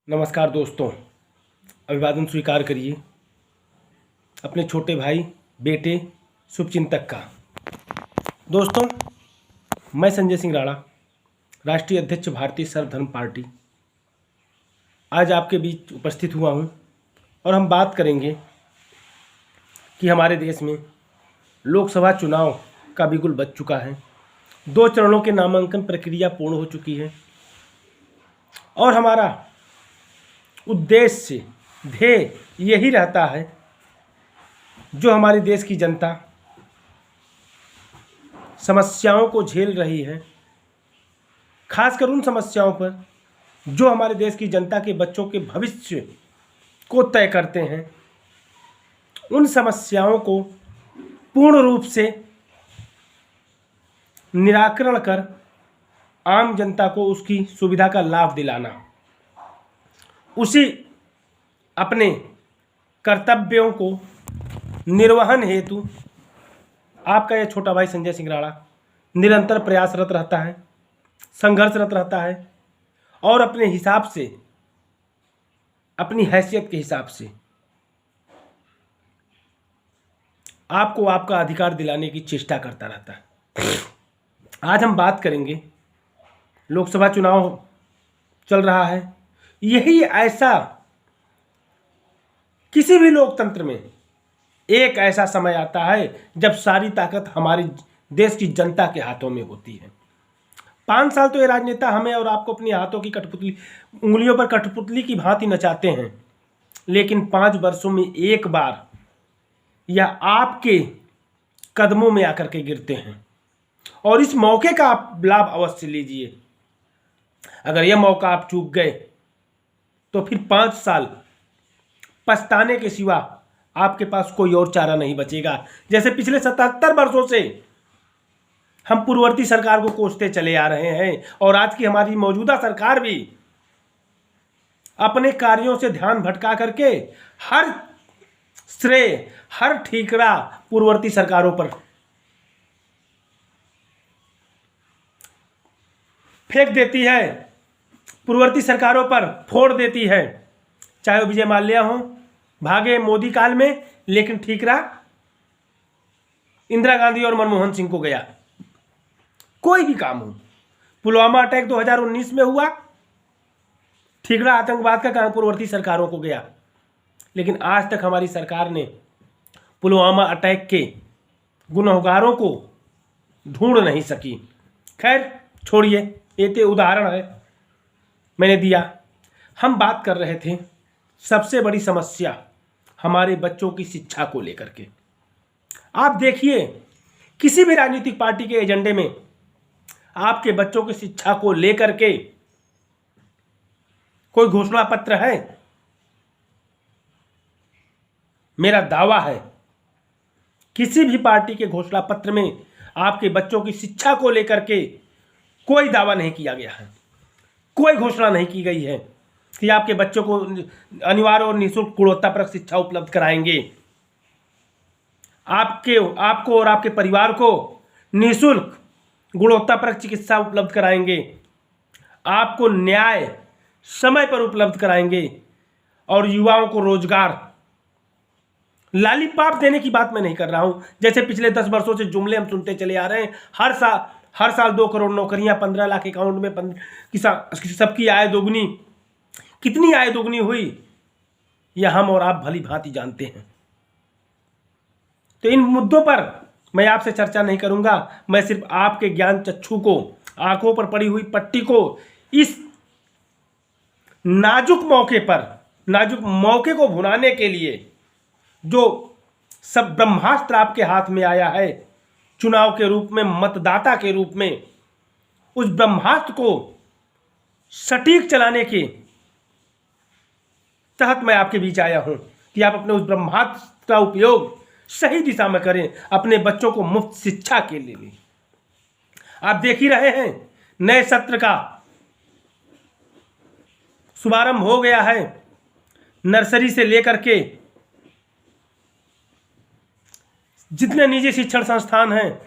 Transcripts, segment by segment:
नमस्कार दोस्तों, अभिवादन स्वीकार करिए अपने छोटे भाई बेटे शुभचिंतक का। दोस्तों, मैं संजय सिंह राणा, राष्ट्रीय अध्यक्ष भारतीय सर्वधर्म पार्टी, आज आपके बीच उपस्थित हुआ हूं और हम बात करेंगे कि हमारे देश में लोकसभा चुनाव का बिगुल बज चुका है। 2 चरणों के नामांकन प्रक्रिया पूर्ण हो चुकी है और हमारा उद्देश्य ध्येय यही रहता है, जो हमारे देश की जनता समस्याओं को झेल रही है, खासकर उन समस्याओं पर जो हमारे देश की जनता के बच्चों के भविष्य को तय करते हैं, उन समस्याओं को पूर्ण रूप से निराकरण कर आम जनता को उसकी सुविधा का लाभ दिलाना, उसी अपने कर्तव्यों को निर्वहन हेतु आपका यह छोटा भाई संजय सिंह राणा निरंतर प्रयासरत रहता है, संघर्षरत रहता है और अपने हिसाब से, अपनी हैसियत के हिसाब से आपको आपका अधिकार दिलाने की चेष्टा करता रहता है। आज हम बात करेंगे, लोकसभा चुनाव चल रहा है। यही ऐसा, किसी भी लोकतंत्र में एक ऐसा समय आता है जब सारी ताकत हमारे देश की जनता के हाथों में होती है। 5 साल तो ये राजनेता हमें और आपको अपनी हाथों की कठपुतली, उंगलियों पर कठपुतली की भांति नचाते हैं, लेकिन 5 वर्षों में एक बार या आपके कदमों में आकर के गिरते हैं और इस मौके का आप लाभ अवश्य लीजिए। अगर यह मौका आप चूक गए तो फिर 5 साल पछताने के सिवा आपके पास कोई और चारा नहीं बचेगा। जैसे पिछले 77 वर्षों से हम पूर्ववर्ती सरकार को कोसते चले आ रहे हैं और आज की हमारी मौजूदा सरकार भी अपने कार्यों से ध्यान भटका करके हर श्रेय, हर ठीकरा पूर्ववर्ती सरकारों पर फेंक देती है, पूर्ववर्ती सरकारों पर फोड़ देती है। चाहे वो विजय माल्या हो, भागे मोदी काल में, लेकिन ठीकरा इंदिरा गांधी और मनमोहन सिंह को गया। कोई भी काम हो, पुलवामा अटैक 2019 में हुआ, ठीकरा आतंकवाद का काम पूर्ववर्ती सरकारों को गया, लेकिन आज तक हमारी सरकार ने पुलवामा अटैक के गुनहगारों को ढूंढ नहीं सकी। खैर छोड़िए, ये तो उदाहरण है मैंने दिया। हम बात कर रहे थे सबसे बड़ी समस्या हमारे बच्चों की शिक्षा को लेकर के। आप देखिए, किसी भी राजनीतिक पार्टी के एजेंडे में आपके बच्चों की शिक्षा को लेकर के कोई घोषणा पत्र है? मेरा दावा है, किसी भी पार्टी के घोषणा पत्र में आपके बच्चों की शिक्षा को लेकर के कोई दावा नहीं किया गया है, कोई घोषणा नहीं की गई है कि आपके बच्चों को अनिवार्य और निःशुल्क गुणवत्तापरक शिक्षा उपलब्ध कराएंगे, आपको और आपके परिवार को निःशुल्क गुणवत्तापरक चिकित्सा उपलब्ध कराएंगे, आपको न्याय समय पर उपलब्ध कराएंगे और युवाओं को रोजगार। लॉलीपॉप देने की बात मैं नहीं कर रहा हूं, जैसे पिछले 10 वर्षों से जुमले हम सुनते चले आ रहे हैं। हर साल 2 करोड़ नौकरियां, 15 लाख अकाउंट में, सबकी आय दोगुनी। कितनी आय दोगुनी हुई यह हम और आप भली भांति जानते हैं। तो इन मुद्दों पर मैं आपसे चर्चा नहीं करूंगा। मैं सिर्फ आपके ज्ञान चक्षु को, आंखों पर पड़ी हुई पट्टी को, इस नाजुक मौके को भुनाने के लिए जो सब ब्रह्मास्त्र आपके हाथ में आया है, चुनाव के रूप में, मतदाता के रूप में, उस ब्रह्मास्त्र को सटीक चलाने के तहत मैं आपके बीच आया हूं कि आप अपने उस ब्रह्मास्त्र का उपयोग सही दिशा में करें, अपने बच्चों को मुफ्त शिक्षा के लिए। आप देख ही रहे हैं, नए सत्र का शुभारंभ हो गया है। नर्सरी से लेकर के जितने निजी शिक्षण संस्थान हैं,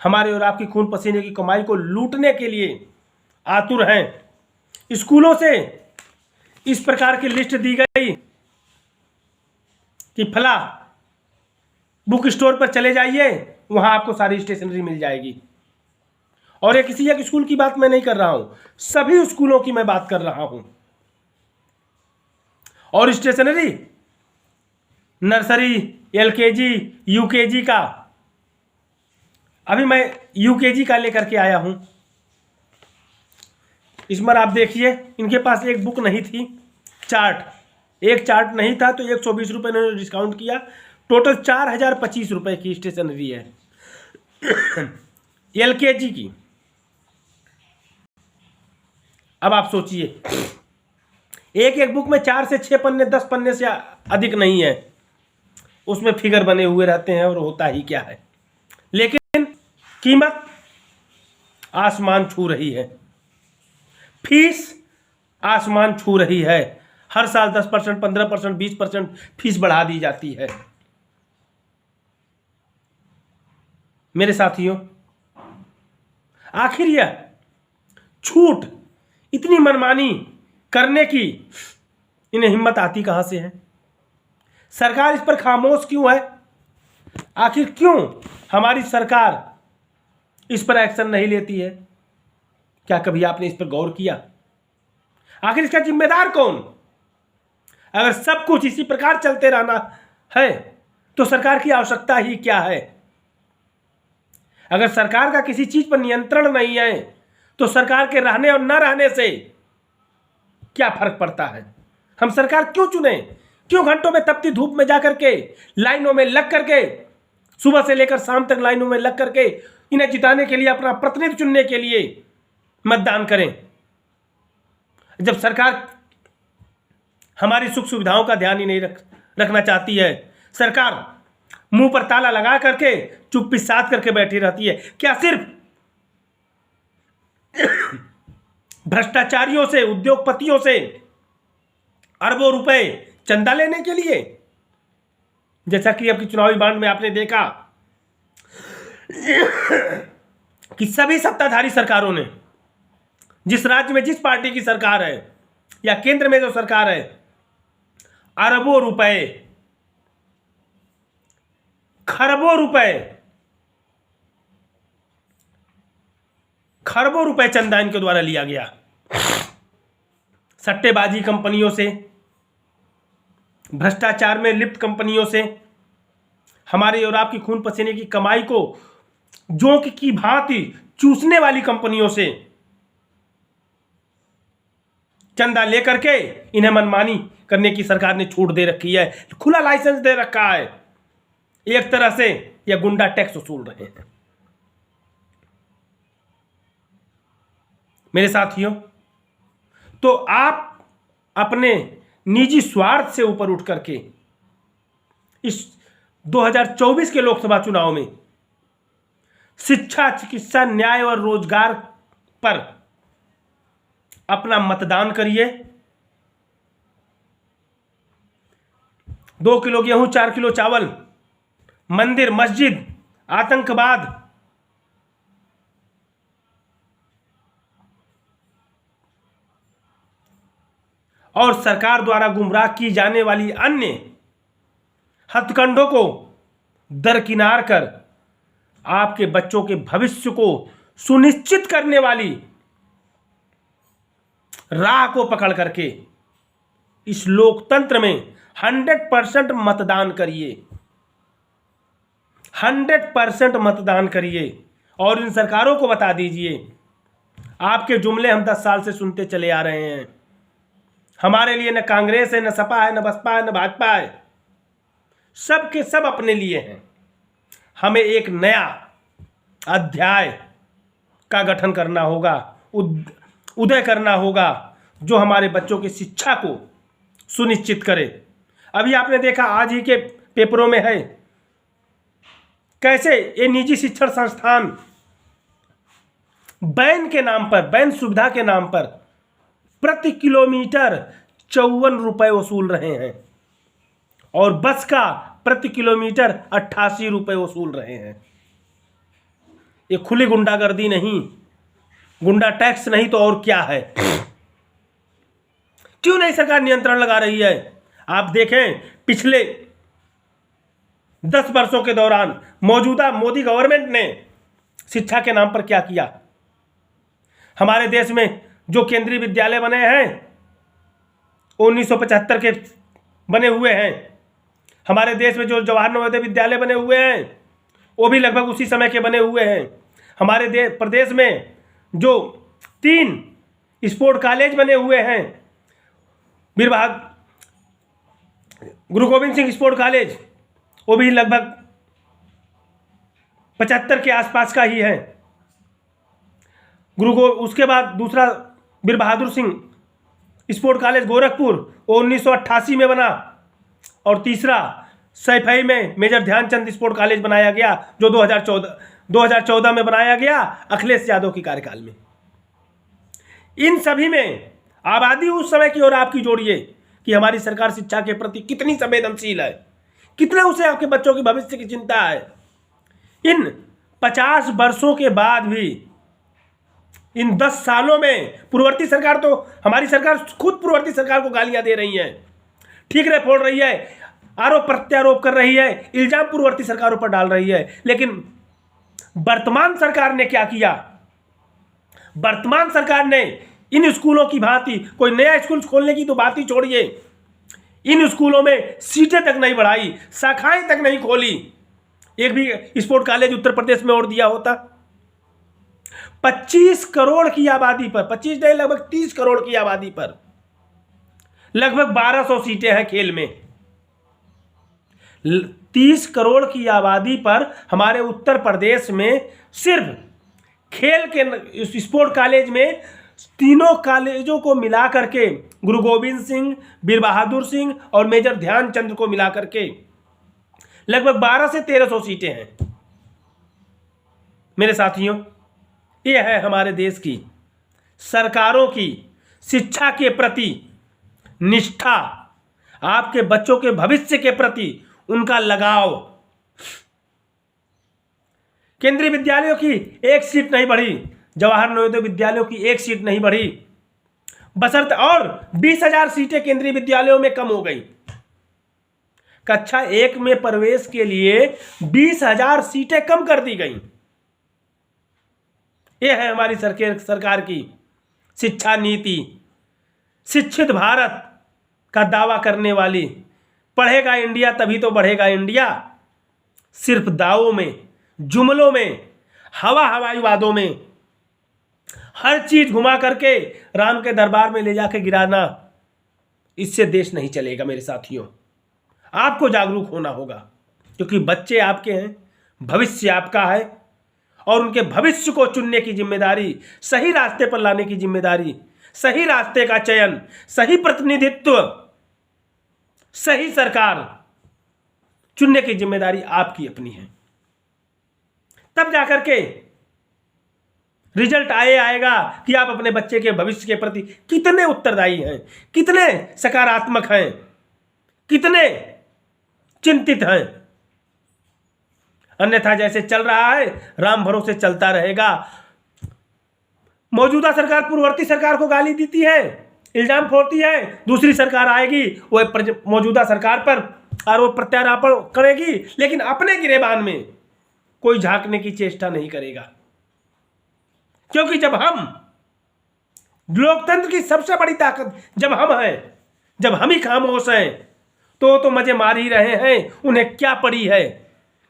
हमारे और आपकी खून पसीने की कमाई को लूटने के लिए आतुर हैं। स्कूलों से इस प्रकार की लिस्ट दी गई कि फला बुक स्टोर पर चले जाइए, वहां आपको सारी स्टेशनरी मिल जाएगी। और ये किसी एक स्कूल की बात मैं नहीं कर रहा हूं, सभी स्कूलों की मैं बात कर रहा हूं। और स्टेशनरी नर्सरी, एलकेजी, यूकेजी का, अभी मैं यूकेजी का लेकर के आया हूं। इस बार आप देखिए, इनके पास एक बुक नहीं थी, एक चार्ट नहीं था, तो 120 रुपये इन्होंने डिस्काउंट किया। टोटल 4025 रुपये की स्टेशनरी है एलकेजी की। अब आप सोचिए, एक एक बुक में 4 से 6 पन्ने, 10 पन्ने से अधिक नहीं है, उसमें फिगर बने हुए रहते हैं और होता ही क्या है। लेकिन कीमत आसमान छू रही है, फीस आसमान छू रही है। हर साल 10%, 15%, 20% फीस बढ़ा दी जाती है। मेरे साथियों, आखिर यह छूट, इतनी मनमानी करने की इन्हें हिम्मत आती कहां से है? सरकार इस पर खामोश क्यों है? आखिर क्यों हमारी सरकार इस पर एक्शन नहीं लेती है? क्या कभी आपने इस पर गौर किया? आखिर इसका जिम्मेदार कौन? अगर सब कुछ इसी प्रकार चलते रहना है तो सरकार की आवश्यकता ही क्या है? अगर सरकार का किसी चीज पर नियंत्रण नहीं है तो सरकार के रहने और न रहने से क्या फर्क पड़ता है? हम सरकार क्यों चुने? क्यों घंटों में तपती धूप में जाकर के लाइनों में लग करके, सुबह से लेकर शाम तक लाइनों में लग करके इन्हें जिताने के लिए, अपना प्रतिनिधि चुनने के लिए मतदान करें? जब सरकार हमारी सुख सुविधाओं का ध्यान ही नहीं रखना चाहती है, सरकार मुंह पर ताला लगा करके चुप्पी साध करके बैठी रहती है। क्या सिर्फ भ्रष्टाचारियों से, उद्योगपतियों से अरबों रुपए चंदा लेने के लिए? जैसा कि अब की चुनावी बांड में आपने देखा कि सभी सत्ताधारी सरकारों ने, जिस राज्य में जिस पार्टी की सरकार है या केंद्र में जो सरकार है, अरबों रुपए, खरबों रुपए चंदा इनके द्वारा लिया गया। सट्टेबाजी कंपनियों से, भ्रष्टाचार में लिप्त कंपनियों से, हमारे और आपकी खून पसीने की कमाई को जोंक की भांति चूसने वाली कंपनियों से चंदा लेकर के इन्हें मनमानी करने की सरकार ने छूट दे रखी है, खुला लाइसेंस दे रखा है। एक तरह से यह गुंडा टैक्स वसूल रहे हैं। मेरे साथियों, तो आप अपने निजी स्वार्थ से ऊपर उठ करके इस 2024 के लोकसभा चुनाव में शिक्षा, चिकित्सा, न्याय और रोजगार पर अपना मतदान करिए। 2 किलो गेहूं, 4 किलो चावल, मंदिर, मस्जिद, आतंकवाद, और सरकार द्वारा गुमराह की जाने वाली अन्य हथकंडों को दरकिनार कर आपके बच्चों के भविष्य को सुनिश्चित करने वाली राह को पकड़ करके इस लोकतंत्र में 100% मतदान करिए, 100% मतदान करिए। और इन सरकारों को बता दीजिए, आपके जुमले हम 10 साल से सुनते चले आ रहे हैं। हमारे लिए न कांग्रेस है, न सपा है, न बसपा है, न भाजपा है, सब के सब अपने लिए हैं। हमें एक नया अध्याय का गठन करना होगा, उदय करना होगा, जो हमारे बच्चों की शिक्षा को सुनिश्चित करे। अभी आपने देखा, आज ही के पेपरों में है कैसे ये निजी शिक्षण संस्थान बैन के नाम पर, बैन सुविधा के नाम पर प्रति किलोमीटर 54 रुपए वसूल रहे हैं और बस का प्रति किलोमीटर 88 रुपए वसूल रहे हैं। ये खुली गुंडागर्दी नहीं, गुंडा टैक्स नहीं तो और क्या है? क्यों नहीं सरकार नियंत्रण लगा रही है? आप देखें पिछले 10 वर्षों के दौरान मौजूदा मोदी गवर्नमेंट ने शिक्षा के नाम पर क्या किया। हमारे देश में जो केंद्रीय विद्यालय बने हैं 1975 के बने हुए हैं। हमारे देश में जो जवाहर नवोदय विद्यालय बने हुए हैं वो भी लगभग उसी समय के बने हुए हैं। हमारे प्रदेश में जो 3 स्पोर्ट कॉलेज बने हुए हैं, गुरु गोविंद सिंह स्पोर्ट कॉलेज, वो भी लगभग 75 के आसपास का ही है। उसके बाद दूसरा वीर बहादुर सिंह स्पोर्ट कॉलेज गोरखपुर, वो 1988 में बना। और तीसरा सैफई में मेजर ध्यानचंद स्पोर्ट कॉलेज बनाया गया, जो 2014 में बनाया गया अखिलेश यादव की कार्यकाल में। इन सभी में आबादी उस समय की और आपकी जोड़िए कि हमारी सरकार शिक्षा के प्रति कितनी संवेदनशील है, कितने उसे आपके बच्चों के भविष्य की चिंता है। इन 50 वर्षों के बाद भी, इन 10 सालों में पूर्ववर्ती सरकार, तो हमारी सरकार खुद पूर्ववर्ती सरकार को गालियां दे रही है, ठीकरे फोड़ रही है, आरोप प्रत्यारोप कर रही है, इल्जाम पूर्ववर्ती सरकारों पर डाल रही है। लेकिन वर्तमान सरकार ने क्या किया? वर्तमान सरकार ने इन स्कूलों की भांति कोई नया स्कूल खोलने की तो बात ही छोड़िए, इन स्कूलों में सीटें तक नहीं बढ़ाई, शाखाएं तक नहीं खोली। एक भी स्पोर्ट कॉलेज उत्तर प्रदेश में और दिया होता। 25 करोड़ की आबादी पर, 25 नहीं लगभग 30 करोड़ की आबादी पर लगभग 1200 सीटें हैं खेल में। 30 करोड़ की आबादी पर हमारे उत्तर प्रदेश में सिर्फ खेल के स्पोर्ट कॉलेज में तीनों कॉलेजों को मिला करके, गुरु गोविंद सिंह, वीर बहादुर सिंह और मेजर ध्यानचंद को मिला करके लगभग 1200 से 1300 सीटें हैं। मेरे साथियों, यह है हमारे देश की सरकारों की शिक्षा के प्रति निष्ठा, आपके बच्चों के भविष्य के प्रति उनका लगाव। केंद्रीय विद्यालयों की एक सीट नहीं बढ़ी, जवाहर नवोदय विद्यालयों की एक सीट नहीं बढ़ी, बशर्ते और 20,000 सीटें केंद्रीय विद्यालयों में कम हो गई। कक्षा 1 में प्रवेश के लिए 20,000 सीटें कम कर दी गई। यह है हमारी सरकार की शिक्षा नीति। शिक्षित भारत का दावा करने वाली, पढ़ेगा इंडिया तभी तो बढ़ेगा इंडिया, सिर्फ दावों में, जुमलों में, हवाई वादों में हर चीज घुमा करके राम के दरबार में ले जाके गिराना, इससे देश नहीं चलेगा। मेरे साथियों, आपको जागरूक होना होगा, क्योंकि बच्चे आपके हैं, भविष्य आपका है, और उनके भविष्य को चुनने की जिम्मेदारी, सही रास्ते पर लाने की जिम्मेदारी, सही रास्ते का चयन, सही प्रतिनिधित्व, सही सरकार चुनने की जिम्मेदारी आपकी अपनी है। तब जाकर के रिजल्ट आएगा कि आप अपने बच्चे के भविष्य के प्रति कितने उत्तरदायी हैं, कितने सकारात्मक हैं, कितने चिंतित हैं। अन्यथा जैसे चल रहा है, राम भरोसे चलता रहेगा। मौजूदा सरकार पूर्ववर्ती सरकार को गाली देती है, इल्जाम फोड़ती है, दूसरी सरकार आएगी वो मौजूदा सरकार पर आरोप प्रत्यारोप करेगी, लेकिन अपने गिरेबान में कोई झांकने की चेष्टा नहीं करेगा। क्योंकि जब हम, लोकतंत्र की सबसे बड़ी ताकत जब हम हैं, जब हम ही खामोश हैं, तो मजे मार ही रहे हैं। उन्हें क्या पड़ी है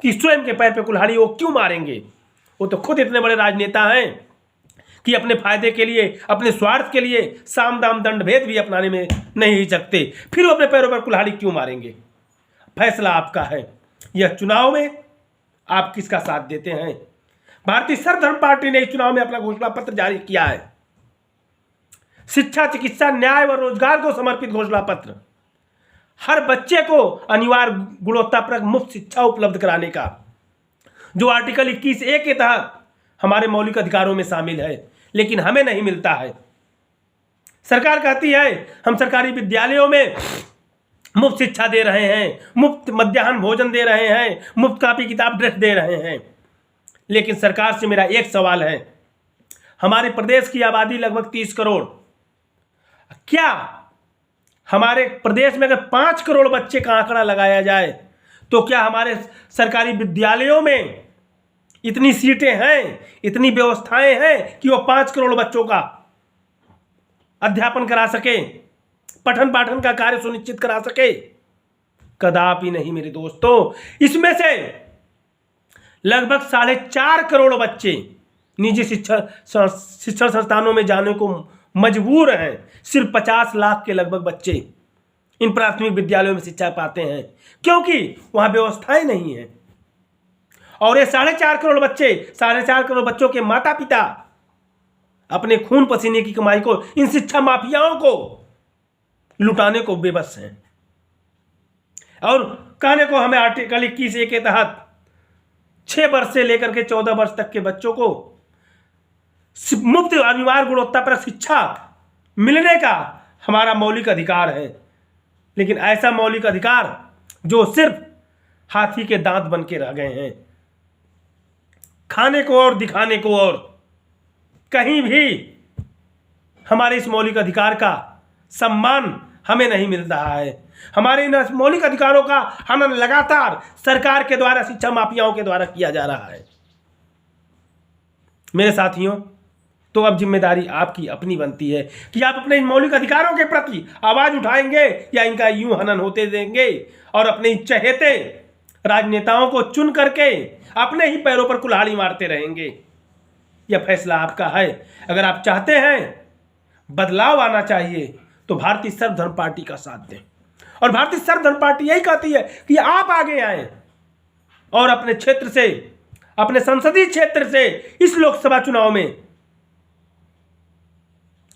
कि स्वयं के पैर पे कुल्हाड़ी वो क्यों मारेंगे? वो तो खुद इतने बड़े राजनेता हैं कि अपने फायदे के लिए, अपने स्वार्थ के लिए साम दाम दंड भेद भी अपनाने में नहीं हिचकते, फिर वो अपने पैरों पर कुल्हाड़ी क्यों मारेंगे? फैसला आपका है। यह चुनाव में आप किसका साथ देते हैं? भारतीय सर्वधर्म पार्टी ने इस चुनाव में अपना घोषणा पत्र जारी किया है। शिक्षा, चिकित्सा, न्याय व रोजगार को समर्पित घोषणा पत्र, हर बच्चे को अनिवार्य गुणवत्तापरक मुफ्त शिक्षा उपलब्ध कराने का, जो आर्टिकल 21A के तहत हमारे मौलिक अधिकारों में शामिल है, लेकिन हमें नहीं मिलता है। सरकार कहती है हम सरकारी विद्यालयों में मुफ्त शिक्षा दे रहे हैं, मुफ्त मध्याह्न भोजन दे रहे हैं, मुफ्त कापी किताब ड्रेस दे रहे हैं। लेकिन सरकार से मेरा एक सवाल है, हमारे प्रदेश की आबादी लगभग 30 करोड़, क्या हमारे प्रदेश में अगर 5 करोड़ बच्चे का आंकड़ा लगाया जाए तो क्या हमारे सरकारी विद्यालयों में इतनी सीटें हैं, इतनी व्यवस्थाएं हैं कि वो 5 करोड़ बच्चों का अध्यापन करा सके, पठन पाठन का कार्य सुनिश्चित करा सके? कदापि नहीं मेरे दोस्तों। इसमें से लगभग 4.5 करोड़ बच्चे निजी शिक्षण संस्थानों में जाने को मजबूर हैं। सिर्फ 50 लाख के लगभग बच्चे इन प्राथमिक विद्यालयों में शिक्षा पाते हैं क्योंकि वहां व्यवस्थाएं नहीं है। और ये 4.5 करोड़ बच्चे, 4.5 करोड़ बच्चों के माता पिता अपने खून पसीने की कमाई को इन शिक्षा माफियाओं को लुटाने को बेबस हैं। और कहने को हमें आर्टिकल 21A के तहत 6 वर्ष से लेकर के 14 वर्ष तक के बच्चों को मुफ्त अनिवार्य गुणवत्तापरक शिक्षा मिलने का हमारा मौलिक अधिकार है। लेकिन ऐसा मौलिक अधिकार जो सिर्फ हाथी के दांत बन के रह गए हैं, खाने को और दिखाने को, और कहीं भी हमारे इस मौलिक अधिकार का सम्मान हमें नहीं मिल रहा है। हमारे इन मौलिक अधिकारों का हनन लगातार सरकार के द्वारा, शिक्षा माफियाओं के द्वारा किया जा रहा है। मेरे साथियों, तो अब जिम्मेदारी आपकी अपनी बनती है कि आप अपने इन मौलिक अधिकारों के प्रति आवाज उठाएंगे या इनका यूं हनन होते देंगे और अपने चहेते राजनेताओं को चुन करके अपने ही पैरों पर कुल्हाड़ी मारते रहेंगे। यह फैसला आपका है। अगर आप चाहते हैं बदलाव आना चाहिए तो भारतीय सर्वधर्म पार्टी का साथ दें। और भारतीय सर्वधर्म पार्टी यही कहती है कि आप आगे आएं और अपने क्षेत्र से, अपने संसदीय क्षेत्र से इस लोकसभा चुनाव में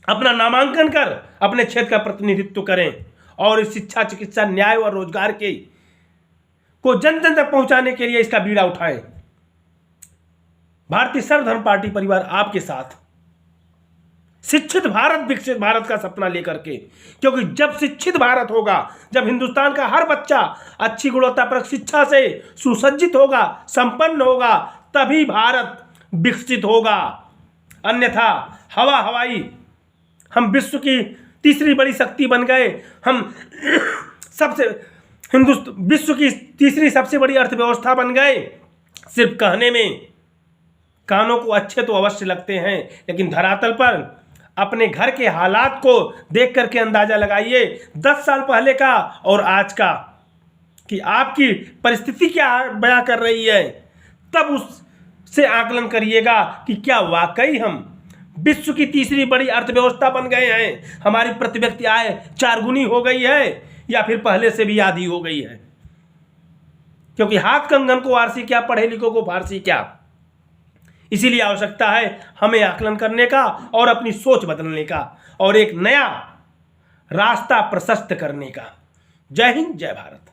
अपना नामांकन कर अपने क्षेत्र का प्रतिनिधित्व करें और इस शिक्षा, चिकित्सा, न्याय और रोजगार के को जन जन तक पहुंचाने के लिए इसका बीड़ा उठाएं। भारतीय सर्वधर्म पार्टी परिवार आपके साथ, शिक्षित भारत, विकसित भारत का सपना लेकर के, क्योंकि जब शिक्षित भारत होगा, जब हिंदुस्तान का हर बच्चा अच्छी गुणवत्तापरक शिक्षा से सुसज्जित होगा, संपन्न होगा, तभी भारत विकसित होगा। अन्यथा हवाई हम विश्व की तीसरी बड़ी शक्ति बन गए, हम विश्व की तीसरी सबसे बड़ी अर्थव्यवस्था बन गए। सिर्फ कहने में कानों को अच्छे तो अवश्य लगते हैं, लेकिन धरातल पर अपने घर के हालात को देख करके अंदाजा लगाइए 10 साल पहले का और आज का, कि आपकी परिस्थिति क्या बयां कर रही है। तब उससे आकलन करिएगा कि क्या वाकई हम विश्व की तीसरी बड़ी अर्थव्यवस्था बन गए हैं, हमारी प्रति व्यक्ति आय 4 गुनी हो गई है या फिर पहले से भी आधी हो गई है। क्योंकि हाथ कंगन को आरसी क्या, पढ़े लिखों को फारसी क्या। इसीलिए आवश्यकता है हमें आकलन करने का और अपनी सोच बदलने का और एक नया रास्ता प्रशस्त करने का। जय हिंद, जय भारत।